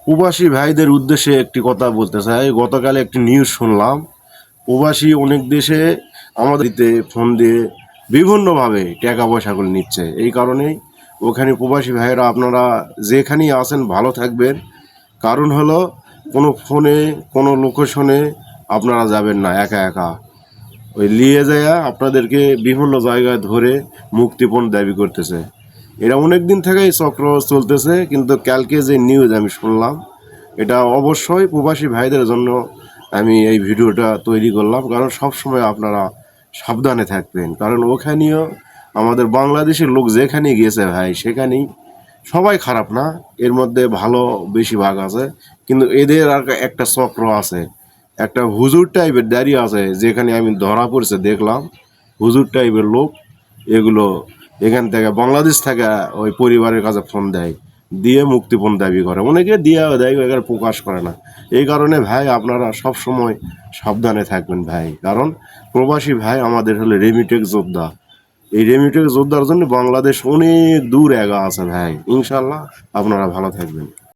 প্রবাসী ভাইদের উদ্দেশ্যে একটি কথা বলতে চাই। গতকাল একটি নিউজ শুনলাম, প্রবাসী অনেক দেশে আমাদেরতে ফোন দিয়ে বিভিন্নভাবে টাকা পয়সাগুলো নিচ্ছে। এই কারণেই ওখানে প্রবাসী ভাইয়েরা আপনারা যেখানেই আছেন ভালো থাকবেন। কারণ হলো কোনো ফোনে কোনো লোকেশনে আপনারা যাবেন না একা একা। ওই নিয়ে যায় আপনাদেরকে বিভিন্ন জায়গায় ধরে মুক্তিপণ দাবি করতেছে। এরা অনেক দিন থেকেই চক্র চলতেছে, কিন্তু কালকে যে নিউজ আমি শুনলাম, এটা অবশ্যই প্রবাসী ভাইদের জন্য আমি এই ভিডিওটা তৈরি করলাম। কারণ সব সময় আপনারা সাবধানে থাকবেন, কারণ ওখানেও আমাদের বাংলাদেশের লোক যেখানে গিয়েছে ভাই সেখানেই সবাই খারাপ না, এর মধ্যে ভালো বেশি ভাগ আছে। কিন্তু এদের আর একটা চক্র আছে, একটা হুজুর টাইপের দাঁড়িয়ে আছে, যেখানে আমি ধরা পড়ছে দেখলাম হুজুর টাইপের লোক। এগুলো এখান থেকে বাংলাদেশ থেকে ওই পরিবারের কাছে ফোন দেয়, দিয়ে মুক্তিপণ দাবি করে, অনেকে দিয়ে দেয়, এখানে প্রকাশ করে না। এই কারণে ভাই আপনারা সব সময় সাবধানে থাকবেন ভাই, কারণ প্রবাসী ভাই আমাদের হলো রেমিটেক যোদ্ধা। এই রেমিটেক যোদ্ধার জন্য বাংলাদেশ অনেক দূর এগা আছে ভাই। ইনশাল্লাহ আপনারা ভালো থাকবেন।